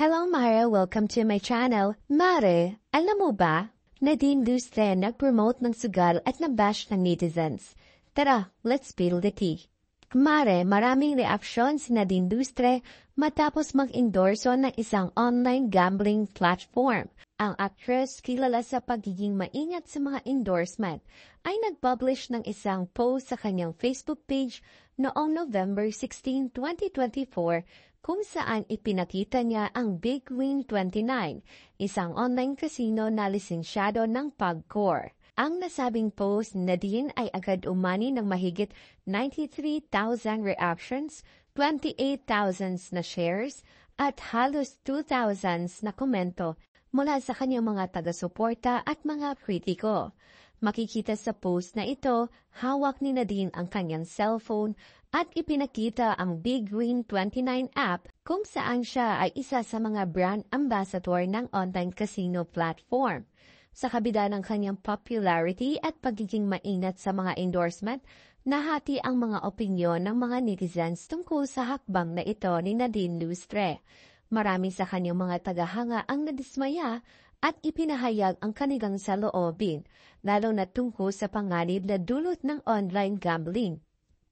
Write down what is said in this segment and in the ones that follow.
Hello Mara, welcome to my channel. Mare, alam mo ba? Nadine Lustre nag-promote ng sugal at nabash ng netizens. Tara, let's spill the tea. Mare, maraming reaksyon si Nadine Lustre matapos mag-endorso ng isang online gambling platform. Ang actress, kilala sa pagiging maingat sa mga endorsement, ay nag-publish ng isang post sa kanyang Facebook page noong November 16, 2024 kung saan ipinakita niya ang Big Win 29, isang online casino na lisensyado ng PAGCOR. Ang nasabing post ni Nadine ay agad umani ng mahigit 93,000 reactions, 28,000 na shares, at halos 2,000 na komento mula sa kanyang mga taga-suporta at mga kritiko. Makikita sa post na ito, hawak ni Nadine ang kanyang cellphone at ipinakita ang Big Win 29 app kung saan siya ay isa sa mga brand ambassador ng online casino platform. Sa kabila ng kanyang popularity at pagiging maingat sa mga endorsement, nahati ang mga opinyon ng mga netizens tungkol sa hakbang na ito ni Nadine Lustre. Marami sa kanyang mga tagahanga ang nadismaya at ipinahayag ang kanilang saloobin, lalo na tungkol sa panganib na dulot ng online gambling.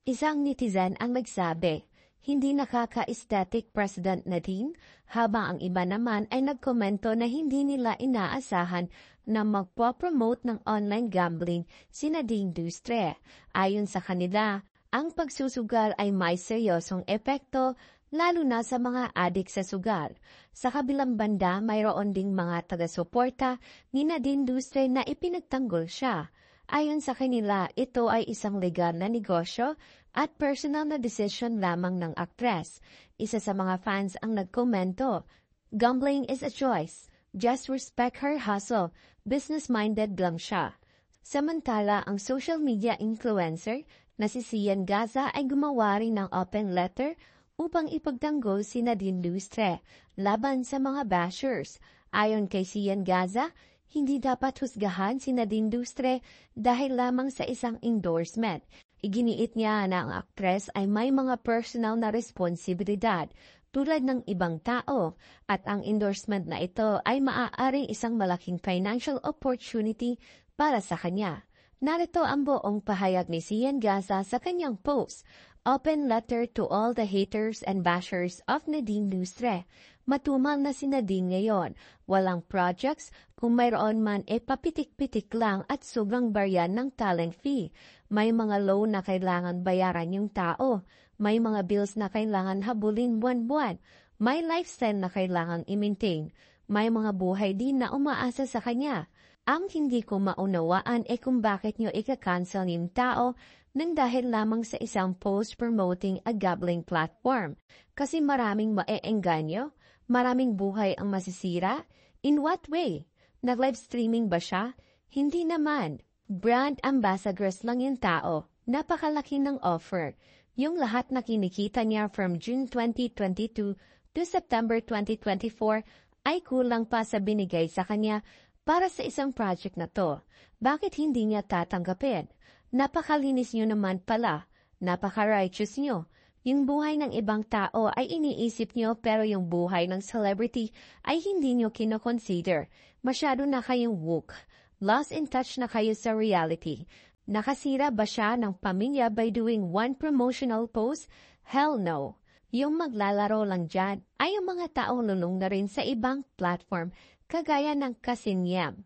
Isang netizen ang nagsabi, hindi nakaka-aesthetic President Nadine, habang ang iba naman ay nagkomento na hindi nila inaasahan na magpo-promote ng online gambling si Nadine Lustre. Ayon sa kanila, ang pagsusugal ay may seryosong epekto lalo na sa mga adik sa sugal. Sa kabilang banda, mayroon ding mga taga-suporta ni Nadine Lustre na ipinagtanggol siya. Ayon sa kanila, ito ay isang legal na negosyo at personal na decision lamang ng aktres. Isa sa mga fans ang nagkomento, "Gambling is a choice. Just respect her hustle. Business-minded lang siya." Samantala, ang social media influencer na si Sian Gaza ay gumawa rin ng open letter upang ipagtanggol si Nadine Lustre laban sa mga bashers. Ayon kay Sian Gaza, hindi dapat husgahan si Nadine Lustre dahil lamang sa isang endorsement. Iginiit niya na ang aktres ay may mga personal na responsibilidad tulad ng ibang tao at ang endorsement na ito ay maaaring isang malaking financial opportunity para sa kanya. Narito ang buong pahayag ni Sian Gaza sa kanyang post. Open letter to all the haters and bashers of Nadine Lustre. Matumal na si Nadine ngayon. Walang projects, kung mayroon man papitik-pitik lang at sobrang baryan ng talent fee. May mga loan na kailangan bayaran yung tao. May mga bills na kailangan habulin buwan-buwan. May lifestyle na kailangan i-maintain. May mga buhay din na umaasa sa kanya. Ang hindi ko maunawaan kung bakit nyo ika-cancel yung tao nang dahil lamang sa isang post promoting a gambling platform. Kasi maraming maeengganyo, maraming buhay ang masisira. In what way? Nag-live streaming ba siya? Hindi naman. Brand ambassadors lang yung tao. Napakalaki ng offer. Yung lahat na kinikita niya from June 2022 to September 2024 ay kulang pa sa binigay sa kanya para sa isang project na to. Bakit hindi niya tatanggapin? Napakalinis niyo naman pala. Napaka-righteous niyo. Yung buhay ng ibang tao ay iniisip niyo pero yung buhay ng celebrity ay hindi niyo kinoconsider. Masyado na kayong woke. Lost in touch na kayo sa reality. Nakasira ba siya ng pamilya by doing one promotional post? Hell no. Yung maglalaro lang dyan ay yung mga taong lulong na rin sa ibang platform kagaya ng Kasinyam.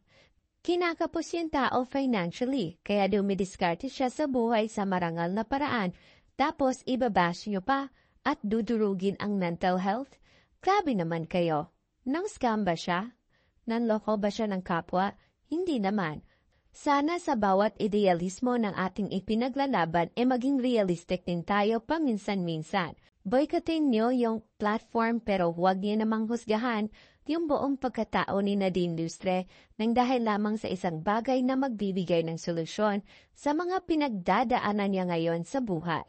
Kinakapos yung tao financially, kaya dumidiskarte siya sa buhay sa marangal na paraan, tapos ibabash nyo pa at dudurugin ang mental health? Grabe naman kayo. Nang scam ba siya? Nanloko ba siya ng kapwa? Hindi naman. Sana sa bawat idealismo ng ating ipinaglalaban maging realistic din tayo paminsan-minsan. Boycottin nyo yung platform pero huwag niyo namang husgahan yung buong pagkatao ni Nadine Lustre nang dahil lamang sa isang bagay na magbibigay ng solusyon sa mga pinagdadaanan niya ngayon sa buhay.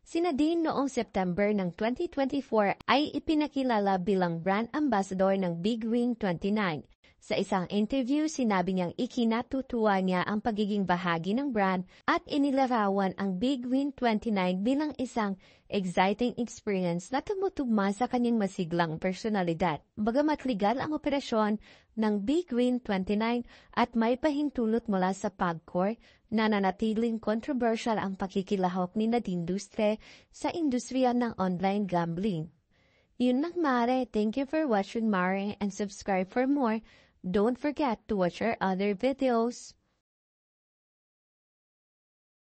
Si Nadine noong September ng 2024 ay ipinakilala bilang brand ambassador ng Big Win 29. Sa isang interview, sinabi niyang ikinatutuwa niya ang pagiging bahagi ng brand at inilarawan ang Big Win 29 bilang isang exciting experience na tumutugma sa kanyang masiglang personalidad. Bagamat legal ang operasyon ng Big Win 29 at may pahintulot mula sa PAGCOR, nananatiling controversial ang pakikilahok ni Nadine Lustre sa industriya ng online gambling. Yun lang, Mare. Thank you for watching, Mare, and subscribe for more. Don't forget to watch our other videos.